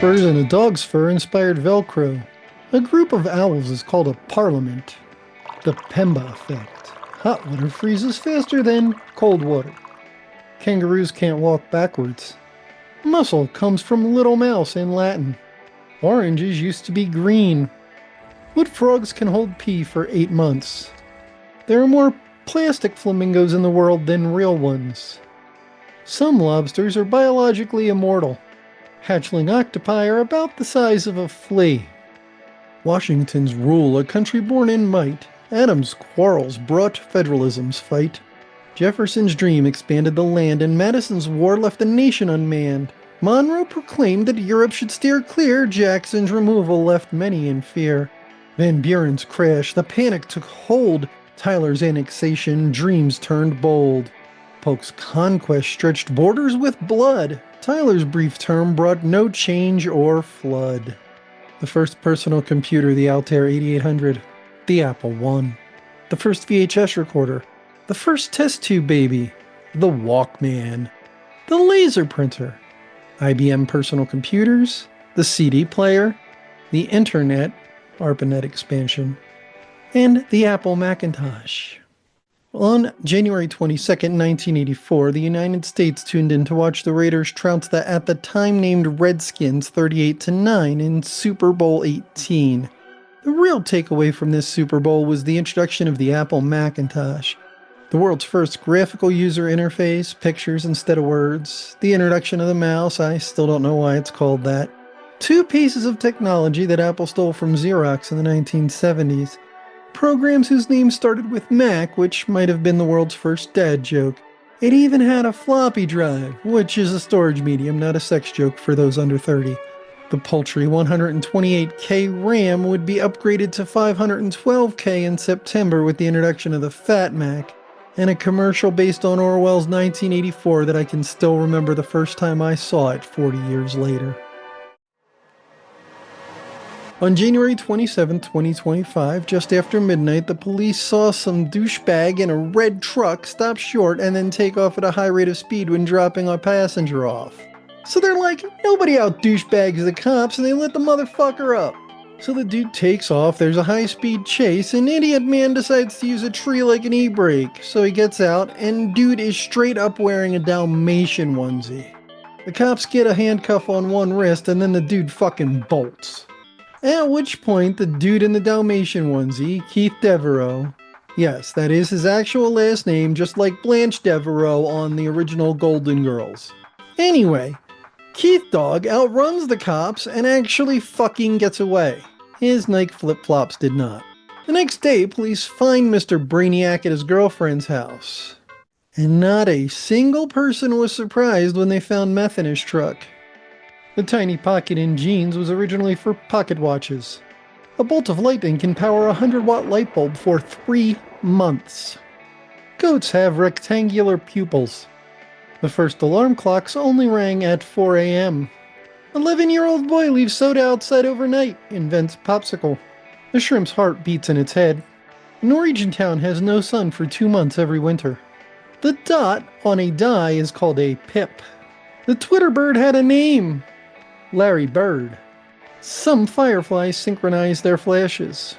Furs and a dog's fur inspired Velcro. A group of owls is called a parliament. The Pemba effect. Hot water freezes faster than cold water. Kangaroos can't walk backwards. Mussel comes from little mouse in Latin. Oranges used to be green. Wood frogs can hold pee for 8 months. There are more plastic flamingos in the world than real ones. Some lobsters are biologically immortal. Hatchling octopi are about the size of a flea. Washington's rule, a country born in might. Adams' quarrels brought federalism's fight. Jefferson's dream expanded the land, and Madison's war left the nation unmanned. Monroe proclaimed that Europe should steer clear. Jackson's removal left many in fear. Van Buren's crash, the panic took hold. Tyler's annexation, dreams turned bold. Polk's conquest stretched borders with blood. Tyler's brief term brought no change or flood. The first personal computer, the Altair 8800. The Apple I. The first VHS recorder. The first test tube baby. The Walkman. The laser printer. IBM personal computers. The CD player. The Internet, ARPANET expansion. And the Apple Macintosh. On January 22, 1984, the United States tuned in to watch the Raiders trounce the at the time named Redskins 38-9 in Super Bowl XVIII. The real takeaway from this Super Bowl was the introduction of the Apple Macintosh. The world's first graphical user interface, pictures instead of words. The introduction of the mouse, I still don't know why it's called that. 2 pieces of technology that Apple stole from Xerox in the 1970s. Programs whose names started with Mac, which might have been the world's first dad joke. It even had a floppy drive, which is a storage medium, not a sex joke for those under 30. The paltry 128K RAM would be upgraded to 512K in September with the introduction of the Fat Mac, and a commercial based on Orwell's 1984 that I can still remember the first time I saw it 40 years later. On January 27, 2025, just after midnight, the police saw some douchebag in a red truck stop short and then take off at a high rate of speed when dropping a passenger off. So they're like, nobody out douchebags the cops, and they let the motherfucker up. So the dude takes off, there's a high-speed chase, and idiot man decides to use a tree like an e-brake. So he gets out, and dude is straight up wearing a Dalmatian onesie. The cops get a handcuff on one wrist, and then the dude fucking bolts. At which point, the dude in the Dalmatian onesie, Keith Devereaux, yes, that is his actual last name, just like Blanche Devereaux on the original Golden Girls. Anyway, Keith Dog outruns the cops and actually fucking gets away. His Nike flip-flops did not. The next day, police find Mr. Brainiac at his girlfriend's house. And not a single person was surprised when they found meth in his truck. The tiny pocket in jeans was originally for pocket watches. A bolt of lightning can power a 100-watt light bulb for 3 months. Goats have rectangular pupils. The first alarm clocks only rang at 4 a.m. 11-year-old boy leaves soda outside overnight, invents popsicle. The shrimp's heart beats in its head. Norwegian town has no sun for 2 months every winter. The dot on a die is called a pip. The Twitter bird had a name. Larry Bird. Some fireflies synchronize their flashes.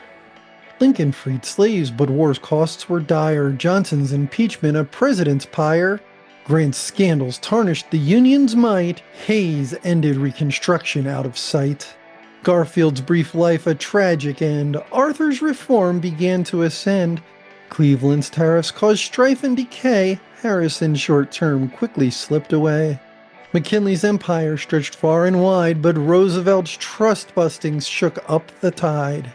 Lincoln freed slaves, but war's costs were dire. Johnson's impeachment a president's pyre. Grant's scandals tarnished the Union's might. Hayes ended Reconstruction out of sight. Garfield's brief life a tragic end. Arthur's reform began to ascend. Cleveland's tariffs caused strife and decay. Harrison's short term quickly slipped away. McKinley's empire stretched far and wide, but Roosevelt's trust-bustings shook up the tide.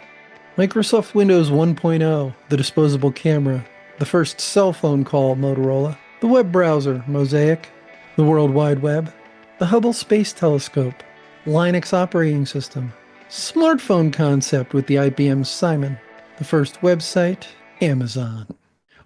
Microsoft Windows 1.0, the disposable camera, the first cell phone call, Motorola, the web browser, Mosaic, the World Wide Web, the Hubble Space Telescope, Linux operating system, smartphone concept with the IBM Simon, the first website, Amazon.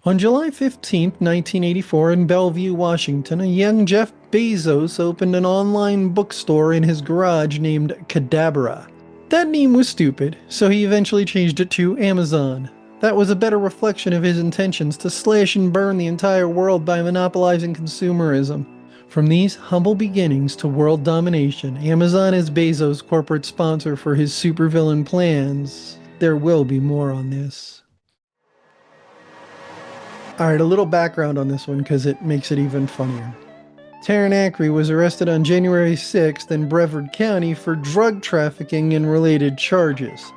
On July 15, 1984, in Bellevue, Washington, a young Jeff Bezos opened an online bookstore in his garage named Cadabra. That name was stupid, so he eventually changed it to Amazon. That was a better reflection of his intentions to slash and burn the entire world by monopolizing consumerism. From these humble beginnings to world domination, Amazon is Bezos' corporate sponsor for his supervillain plans. There will be more on this. Alright, a little background on this one because it makes it even funnier. Taryn Ackrey was arrested on January 6th in Brevard County for drug trafficking and related charges.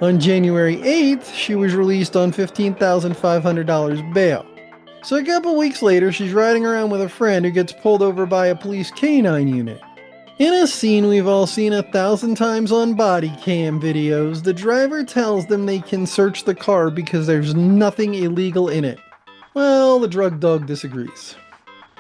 On January 8th, she was released on $15,500 bail. So a couple weeks later, she's riding around with a friend who gets pulled over by a police canine unit. In a scene we've all seen 1,000 times on body cam videos, the driver tells them they can search the car because there's nothing illegal in it. Well, the drug dog disagrees.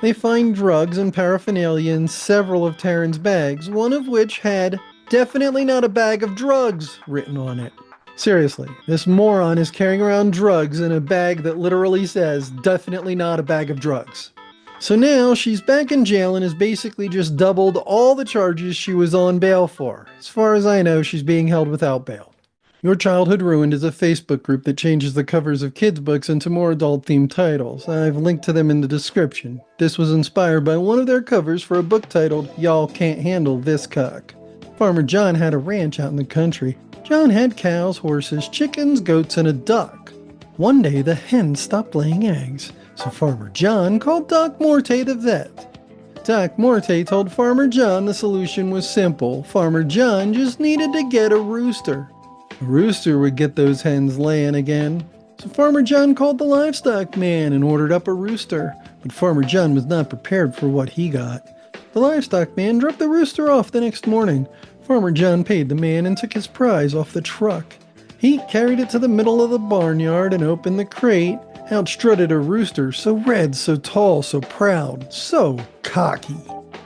They find drugs and paraphernalia in several of Taryn's bags, one of which had "definitely not a bag of drugs" written on it. Seriously, this moron is carrying around drugs in a bag that literally says "definitely not a bag of drugs." So now she's back in jail and has basically just doubled all the charges she was on bail for. As far as I know, she's being held without bail. Your Childhood Ruined is a Facebook group that changes the covers of kids' books into more adult-themed titles. I've linked to them in the description. This was inspired by one of their covers for a book titled "Y'all Can't Handle This Cock." Farmer John had a ranch out in the country. John had cows, horses, chickens, goats, and a duck. One day the hens stopped laying eggs, so Farmer John called Doc Morte the vet. Doc Morte told Farmer John the solution was simple. Farmer John just needed to get a rooster. A rooster would get those hens laying again. So Farmer John called the livestock man and ordered up a rooster. But Farmer John was not prepared for what he got. The livestock man dropped the rooster off the next morning. Farmer John paid the man and took his prize off the truck. He carried it to the middle of the barnyard and opened the crate. Out strutted a rooster, so red, so tall, so proud, so cocky.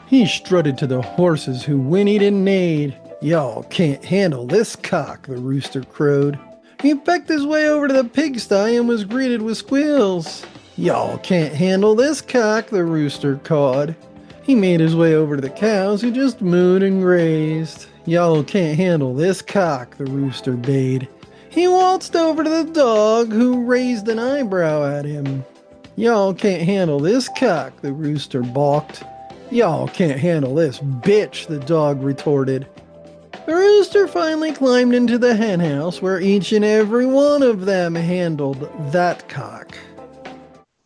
He strutted to the horses who whinnied and neighed. "Y'all can't handle this cock," the rooster crowed. He pecked his way over to the pigsty and was greeted with squeals. "Y'all can't handle this cock," the rooster cawed. He made his way over to the cows who just mooed and grazed. "Y'all can't handle this cock," the rooster bayed. He waltzed over to the dog who raised an eyebrow at him. "Y'all can't handle this cock," the rooster balked. "Y'all can't handle this bitch," the dog retorted. The rooster finally climbed into the henhouse where each and every one of them handled that cock.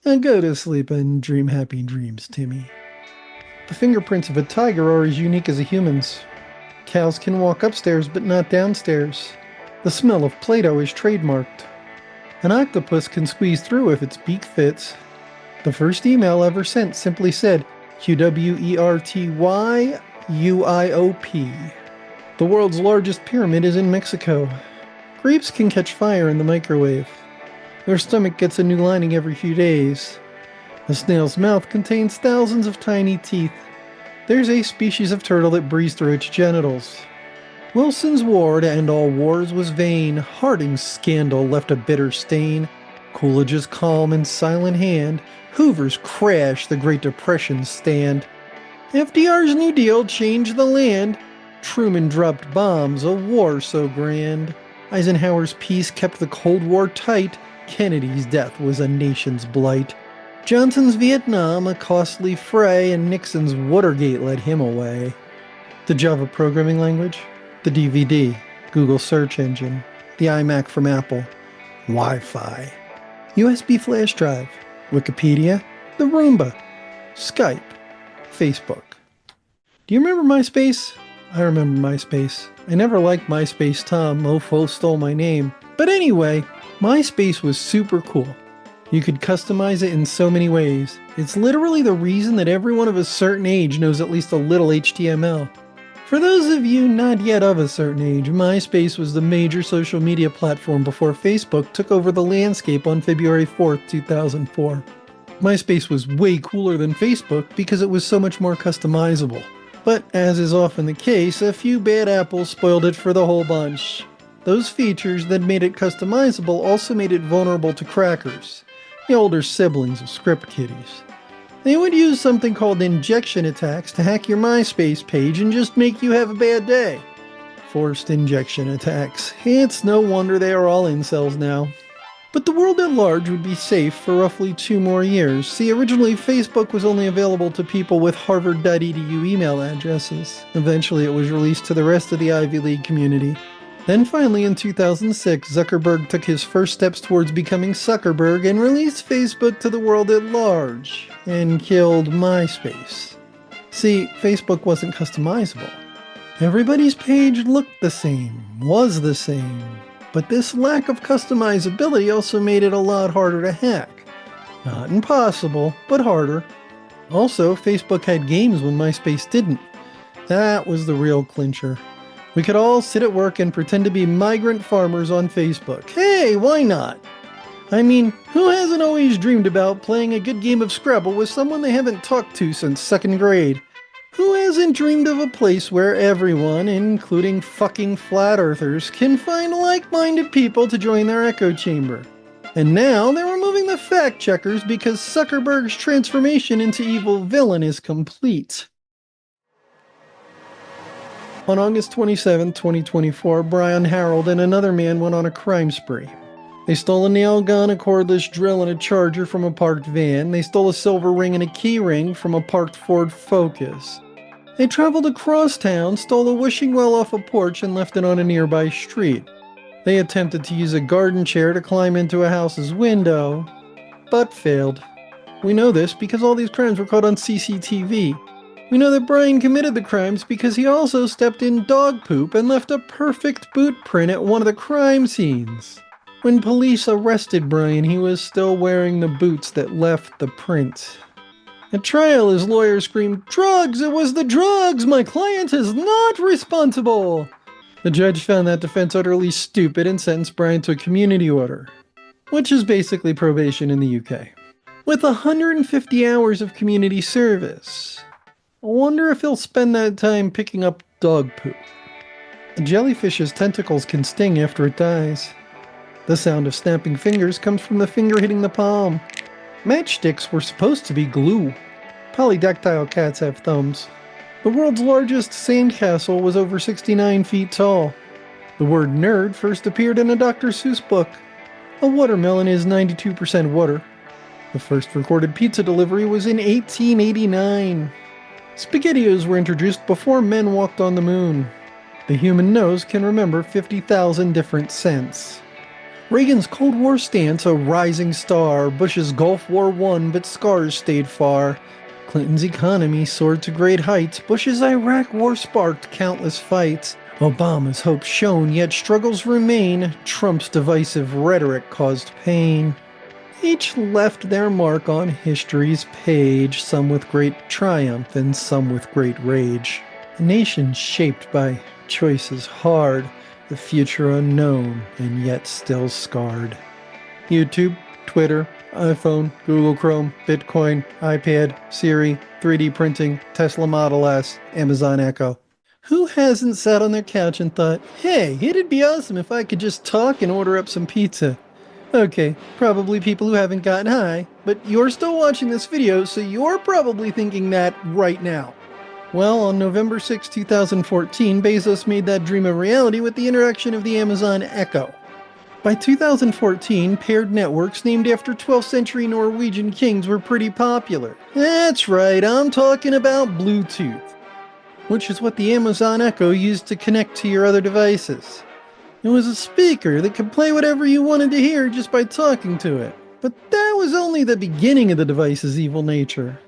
Now go to sleep and dream happy dreams, Timmy. The fingerprints of a tiger are as unique as a human's. Cows can walk upstairs but not downstairs. The smell of Play-Doh is trademarked. An octopus can squeeze through if its beak fits. The first email ever sent simply said, QWERTYUIOP. The world's largest pyramid is in Mexico. Grapes can catch fire in the microwave. Their stomach gets a new lining every few days. A snail's mouth contains thousands of tiny teeth. There's a species of turtle that breathes through its genitals. Wilson's war to end all wars was vain. Harding's scandal left a bitter stain. Coolidge's calm and silent hand. Hoover's crash, the Great Depression's stand. FDR's New Deal changed the land. Truman dropped bombs, a war so grand. Eisenhower's peace kept the Cold War tight. Kennedy's death was a nation's blight. Johnson's Vietnam, a costly fray, and Nixon's Watergate led him away. The Java programming language, the DVD, Google search engine, the iMac from Apple, Wi-Fi, USB flash drive, Wikipedia, the Roomba, Skype, Facebook. Do you remember MySpace? I remember MySpace. I never liked MySpace Tom, mofo stole my name. But anyway, MySpace was super cool. You could customize it in so many ways. It's literally the reason that everyone of a certain age knows at least a little HTML. For those of you not yet of a certain age, MySpace was the major social media platform before Facebook took over the landscape on February 4th, 2004. MySpace was way cooler than Facebook because it was so much more customizable. But as is often the case, a few bad apples spoiled it for the whole bunch. Those features that made it customizable also made it vulnerable to crackers, the older siblings of script kiddies. They would use something called injection attacks to hack your MySpace page and just make you have a bad day. Forced injection attacks. It's no wonder they are all incels now. But the world at large would be safe for roughly 2 more years. See, originally Facebook was only available to people with harvard.edu email addresses. Eventually it was released to the rest of the Ivy League community. Then finally in 2006, Zuckerberg took his first steps towards becoming Suckerberg and released Facebook to the world at large, and killed MySpace. See, Facebook wasn't customizable. Everybody's page looked the same, was the same. But this lack of customizability also made it a lot harder to hack. Not impossible, but harder. Also, Facebook had games when MySpace didn't. That was the real clincher. We could all sit at work and pretend to be migrant farmers on Facebook. Hey, why not? I mean, who hasn't always dreamed about playing a good game of Scrabble with someone they haven't talked to since 2nd grade? Who hasn't dreamed of a place where everyone, including fucking flat earthers, can find like-minded people to join their echo chamber? And now they're removing the fact checkers because Zuckerberg's transformation into evil villain is complete. On August 27, 2024, Brian Harold and another man went on a crime spree. They stole a nail gun, a cordless drill, and a charger from a parked van. They stole a silver ring and a key ring from a parked Ford Focus. They traveled across town, stole a wishing well off a porch, and left it on a nearby street. They attempted to use a garden chair to climb into a house's window, but failed. We know this because all these crimes were caught on CCTV. We know that Brian committed the crimes because he also stepped in dog poop and left a perfect boot print at one of the crime scenes. When police arrested Brian, he was still wearing the boots that left the print. At trial, his lawyer screamed, "Drugs! It was the drugs! My client is not responsible!" The judge found that defense utterly stupid and sentenced Brian to a community order, which is basically probation in the UK, with 150 hours of community service. I wonder if he'll spend that time picking up dog poop. A jellyfish's tentacles can sting after it dies. The sound of snapping fingers comes from the finger hitting the palm. Matchsticks were supposed to be glue. Polydactyl cats have thumbs. The world's largest sandcastle was over 69 feet tall. The word nerd first appeared in a Dr. Seuss book. A watermelon is 92% water. The first recorded pizza delivery was in 1889. SpaghettiOs were introduced before men walked on the moon. The human nose can remember 50,000 different scents. Reagan's Cold War stance, a rising star. Bush's Gulf War won, but scars stayed far. Clinton's economy soared to great heights. Bush's Iraq war sparked countless fights. Obama's hopes shone, yet struggles remain. Trump's divisive rhetoric caused pain. Each left their mark on history's page, some with great triumph and some with great rage. A nation shaped by choices hard, the future unknown and yet still scarred. YouTube, Twitter, iPhone, Google Chrome, Bitcoin, iPad, Siri, 3D printing, Tesla Model S, Amazon Echo. Who hasn't sat on their couch and thought, hey, it'd be awesome if I could just talk and order up some pizza? Okay, probably people who haven't gotten high, but you're still watching this video, so you're probably thinking that right now. Well, on November 6, 2014, Bezos made that dream a reality with the introduction of the Amazon Echo. By 2014, paired networks named after 12th century Norwegian kings were pretty popular. That's right, I'm talking about Bluetooth, which is what the Amazon Echo used to connect to your other devices. It was a speaker that could play whatever you wanted to hear just by talking to it. But that was only the beginning of the device's evil nature.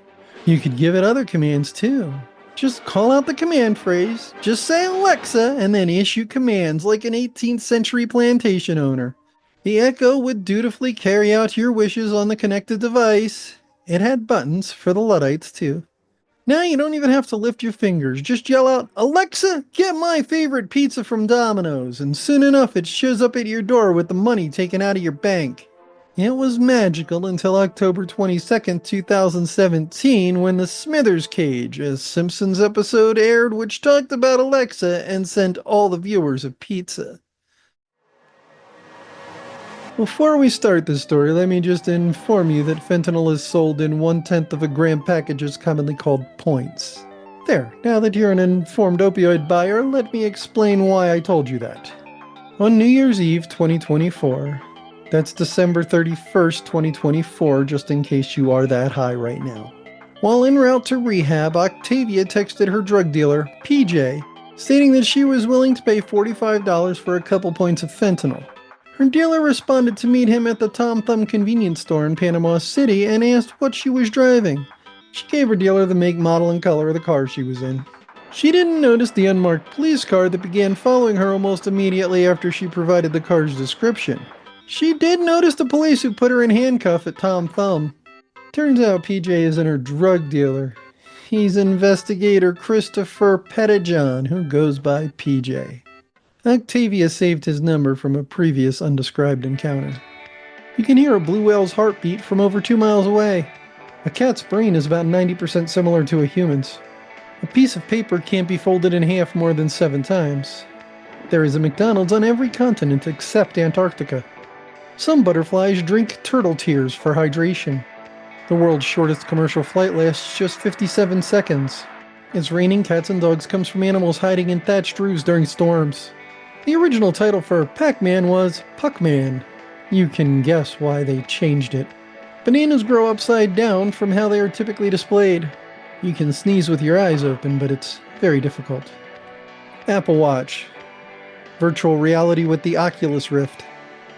You could give it other commands too. Just call out the command phrase, just say Alexa, and then issue commands like an 18th century plantation owner. The Echo would dutifully carry out your wishes on the connected device. It had buttons for the Luddites too. Now you don't even have to lift your fingers, just yell out, "Alexa, get my favorite pizza from Domino's," and soon enough it shows up at your door with the money taken out of your bank. It was magical until October 22nd, 2017, when The Smithers Cage, a Simpsons episode aired which talked about Alexa and sent all the viewers a pizza. Before we start this story, let me just inform you that fentanyl is sold in 1/10 of a gram packages commonly called points. There, now that you're an informed opioid buyer, let me explain why I told you that. On New Year's Eve 2024, That's December 31st, 2024, just in case you are that high right now. While en route to rehab, Octavia texted her drug dealer, PJ, stating that she was willing to pay $45 for a couple points of fentanyl. Her dealer responded to meet him at the Tom Thumb convenience store in Panama City and asked what she was driving. She gave her dealer the make, model, and color of the car she was in. She didn't notice the unmarked police car that began following her almost immediately after she provided the car's description. She did notice the police who put her in handcuff at Tom Thumb. Turns out PJ isn't her drug dealer. He's investigator Christopher Pettijohn, who goes by PJ. Octavia saved his number from a previous undescribed encounter. You can hear a blue whale's heartbeat from over 2 miles away. A cat's brain is about 90% similar to a human's. A piece of paper can't be folded in half more than 7 times. There is a McDonald's on every continent except Antarctica. Some butterflies drink turtle tears for hydration. The world's shortest commercial flight lasts just 57 seconds. It's raining cats and dogs comes from animals hiding in thatched roofs during storms. The original title for Pac-Man was Puck-Man. You can guess why they changed it. Bananas grow upside down from how they are typically displayed. You can sneeze with your eyes open, but it's very difficult. Apple Watch. Virtual reality with the Oculus Rift.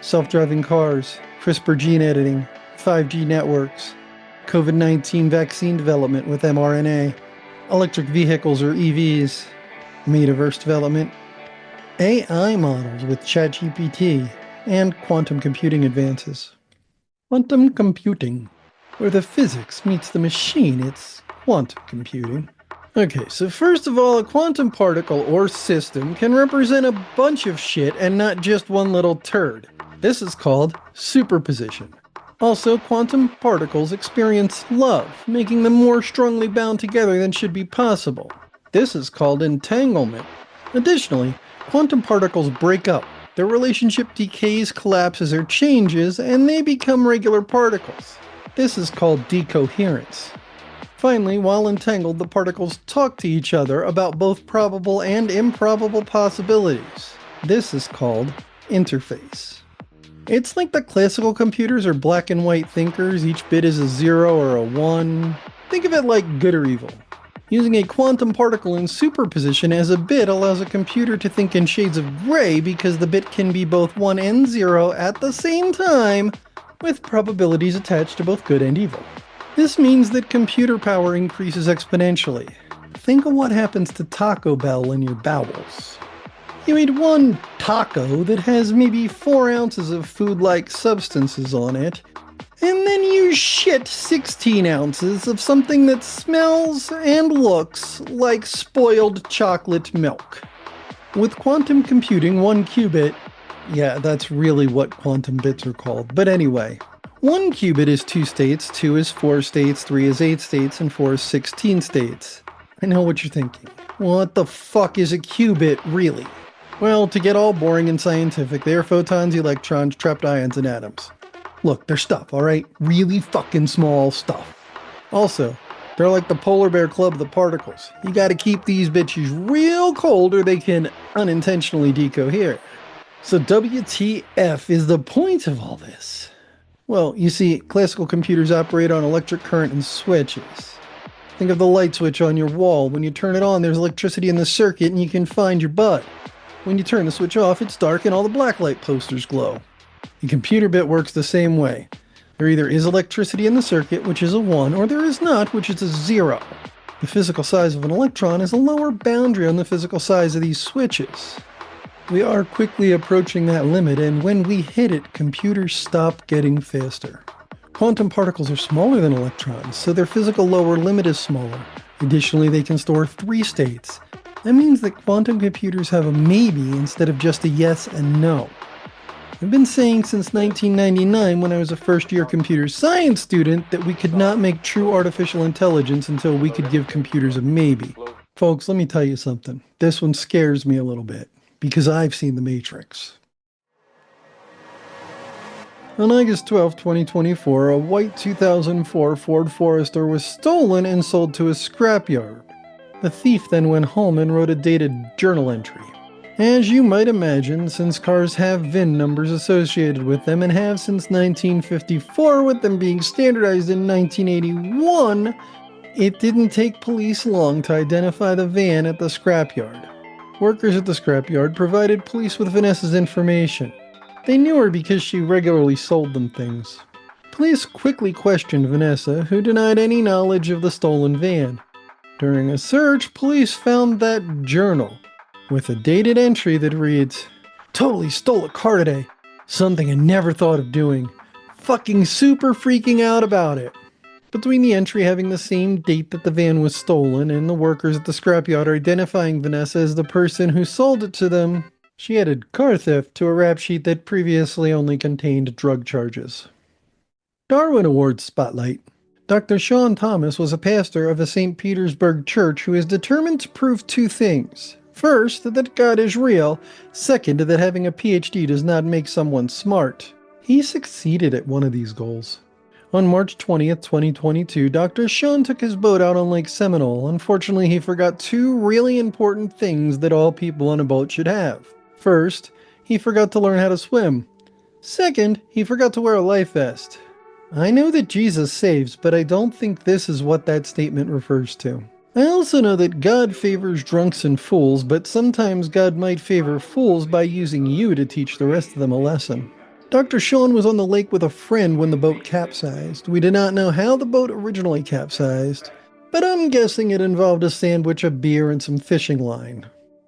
Self-driving cars. CRISPR gene editing. 5G networks. COVID-19 vaccine development with mRNA. Electric vehicles or EVs. Metaverse development. AI models with ChatGPT, and quantum computing advances. Quantum computing. Where the physics meets the machine, it's quantum computing. Okay, so first of all, a quantum particle or system can represent a bunch of shit and not just one little turd. This is called superposition. Also, quantum particles experience love, making them more strongly bound together than should be possible. This is called entanglement. Additionally, quantum particles break up. Their relationship decays, collapses, or changes, and they become regular particles. This is called decoherence. Finally, while entangled, the particles talk to each other about both probable and improbable possibilities. This is called interface. It's like the classical computers are black and white thinkers, each bit is a 0 or a 1. Think of it like good or evil. Using a quantum particle in superposition as a bit allows a computer to think in shades of gray because the bit can be both 1 and 0 at the same time, with probabilities attached to both good and evil. This means that computer power increases exponentially. Think of what happens to Taco Bell in your bowels. You eat one taco that has maybe 4 ounces of food-like substances on it, and then you shit 16 ounces of something that smells and looks like spoiled chocolate milk. With quantum computing, 1 qubit, yeah, that's really what quantum bits are called, but anyway, 1 qubit is 2 states, 2 is 4 states, 3 is 8 states, and 4 is 16 states. I know what you're thinking. What the fuck is a qubit, really? Well, to get all boring and scientific, they are photons, electrons, trapped ions, and atoms. Look, they're stuff, alright? Really fucking small stuff. Also, they're like the polar bear club of the particles. You gotta keep these bitches real cold or they can unintentionally decohere. So WTF is the point of all this? Well, you see, classical computers operate on electric current and switches. Think of the light switch on your wall. When you turn it on, there's electricity in the circuit and you can find your bud. When you turn the switch off, it's dark and all the blacklight posters glow. The computer bit works the same way. There either is electricity in the circuit, which is a 1, or there is not, which is a 0. The physical size of an electron is a lower boundary on the physical size of these switches. We are quickly approaching that limit, and when we hit it, computers stop getting faster. Quantum particles are smaller than electrons, so their physical lower limit is smaller. Additionally, they can store 3 states. That means that quantum computers have a maybe instead of just a yes and no. I've been saying since 1999 when I was a first-year computer science student that we could not make true artificial intelligence until we could give computers a maybe. Folks, let me tell you something. This one scares me a little bit, because I've seen The Matrix. On August 12, 2024, a white 2004 Ford Forester was stolen and sold to a scrapyard. The thief then went home and wrote a dated journal entry. As you might imagine, since cars have VIN numbers associated with them and have since 1954, with them being standardized in 1981, it didn't take police long to identify the van at the scrapyard. Workers at the scrapyard provided police with Vanessa's information. They knew her because she regularly sold them things. Police quickly questioned Vanessa, who denied any knowledge of the stolen van. During a search, police found that journal, with a dated entry that reads, "Totally stole a car today. Something I never thought of doing. Fucking super freaking out about it." Between the entry having the same date that the van was stolen and the workers at the scrapyard identifying Vanessa as the person who sold it to them, she added car theft to a rap sheet that previously only contained drug charges. Darwin Award Spotlight. Dr. Shawn Thomas was a pastor of a St. Petersburg church who is determined to prove two things. First, that God is real. Second, that having a PhD does not make someone smart. He succeeded at one of these goals. On March 20th, 2022, Dr. Shawn took his boat out on Lake Seminole. Unfortunately, he forgot two really important things that all people on a boat should have. First, he forgot to learn how to swim. Second, he forgot to wear a life vest. I know that Jesus saves, but I don't think this is what that statement refers to. I also know that God favors drunks and fools, but sometimes God might favor fools by using you to teach the rest of them a lesson. Dr. Shawn was on the lake with a friend when the boat capsized. We do not know how the boat originally capsized, but I'm guessing it involved a sandwich, a beer, and some fishing line.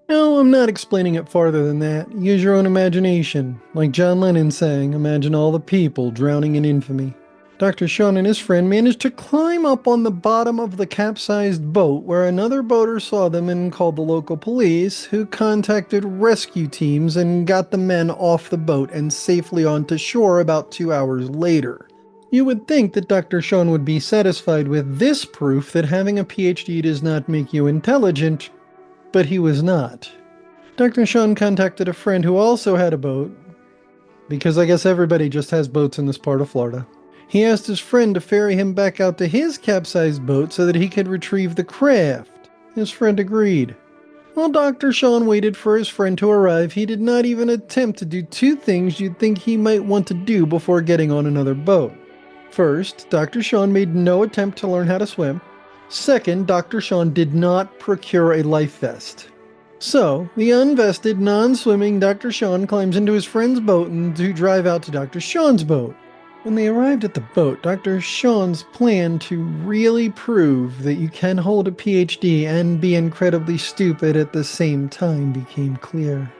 No, I'm not explaining it farther than that. Use your own imagination. Like John Lennon saying, imagine all the people drowning in infamy. Dr. Shawn and his friend managed to climb up on the bottom of the capsized boat where another boater saw them and called the local police, who contacted rescue teams and got the men off the boat and safely onto shore about 2 hours later. You would think that Dr. Shawn would be satisfied with this proof that having a PhD does not make you intelligent, but he was not. Dr. Shawn contacted a friend who also had a boat, because I guess everybody just has boats in this part of Florida. He asked his friend to ferry him back out to his capsized boat so that he could retrieve the craft. His friend agreed. While Dr. Shawn waited for his friend to arrive, he did not even attempt to do two things you'd think he might want to do before getting on another boat. First, Dr. Shawn made no attempt to learn how to swim. Second, Dr. Shawn did not procure a life vest. So, the unvested, non-swimming Dr. Shawn climbs into his friend's boat and to drive out to Dr. Shawn's boat. When they arrived at the boat, Dr. Shawn's plan to really prove that you can hold a PhD and be incredibly stupid at the same time became clear.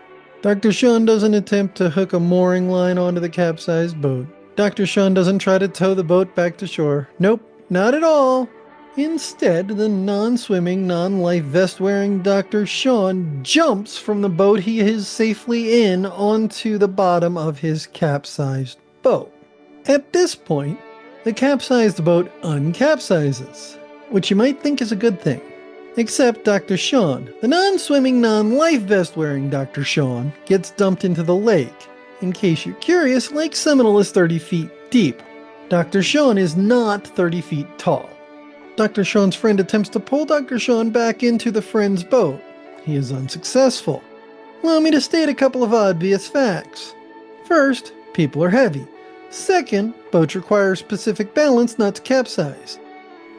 Dr. Shawn doesn't attempt to hook a mooring line onto the capsized boat. Dr. Shawn doesn't try to tow the boat back to shore. Nope, not at all. Instead, the non-swimming, non-life vest-wearing Dr. Shawn jumps from the boat he is safely in onto the bottom of his capsized boat. At this point, the capsized boat uncapsizes, which you might think is a good thing. Except Dr. Shawn, the non-swimming, non-life vest-wearing Dr. Shawn, gets dumped into the lake. In case you're curious, Lake Seminole is 30 feet deep. Dr. Shawn is not 30 feet tall. Dr. Shawn's friend attempts to pull Dr. Shawn back into the friend's boat. He is unsuccessful. Allow me to state a couple of obvious facts. First, people are heavy. Second, boats require specific balance not to capsize.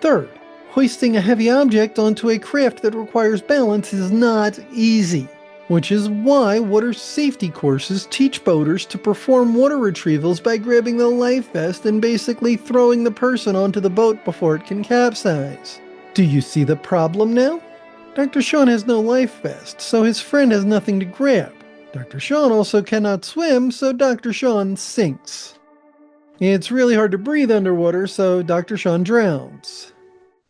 Third, hoisting a heavy object onto a craft that requires balance is not easy, which is why water safety courses teach boaters to perform water retrievals by grabbing the life vest and basically throwing the person onto the boat before it can capsize. Do you see the problem now? Dr. Shawn has no life vest, so his friend has nothing to grab. Dr. Shawn also cannot swim, so Dr. Shawn sinks. It's really hard to breathe underwater, so Dr. Shawn drowns.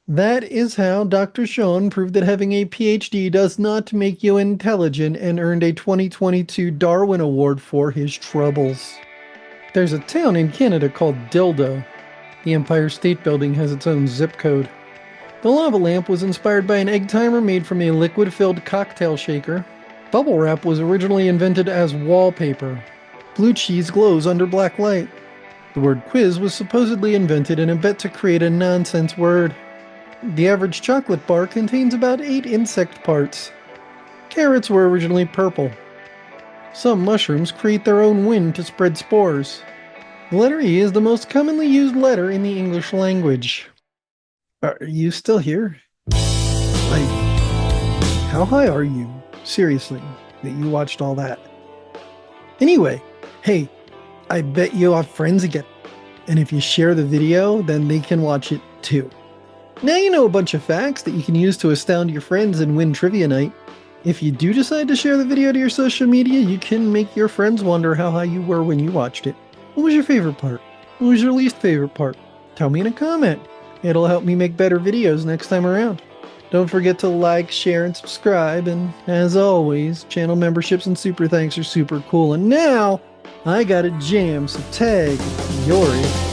That is how Dr. Shawn proved that having a PhD does not make you intelligent and earned a 2022 Darwin Award for his troubles. There's a town in Canada called Dildo. The Empire State Building has its own zip code. The lava lamp was inspired by an egg timer made from a liquid-filled cocktail shaker. Bubble wrap was originally invented as wallpaper. Blue cheese glows under black light. The word quiz was supposedly invented in a bet to create a nonsense word. The average chocolate bar contains about 8 insect parts. Carrots were originally purple. Some mushrooms create their own wind to spread spores. The letter E is the most commonly used letter in the English language. Are you still here? Like, how high are you? Seriously, that you watched all that. Anyway, hey, I bet you have friends again. And if you share the video, then they can watch it too. Now you know a bunch of facts that you can use to astound your friends and win trivia night. If you do decide to share the video to your social media, you can make your friends wonder how high you were when you watched it. What was your favorite part? What was your least favorite part? Tell me in a comment. It'll help me make better videos next time around. Don't forget to like, share, and subscribe. And as always, channel memberships and super thanks are super cool. And now, I got a jam, so tag, you're it.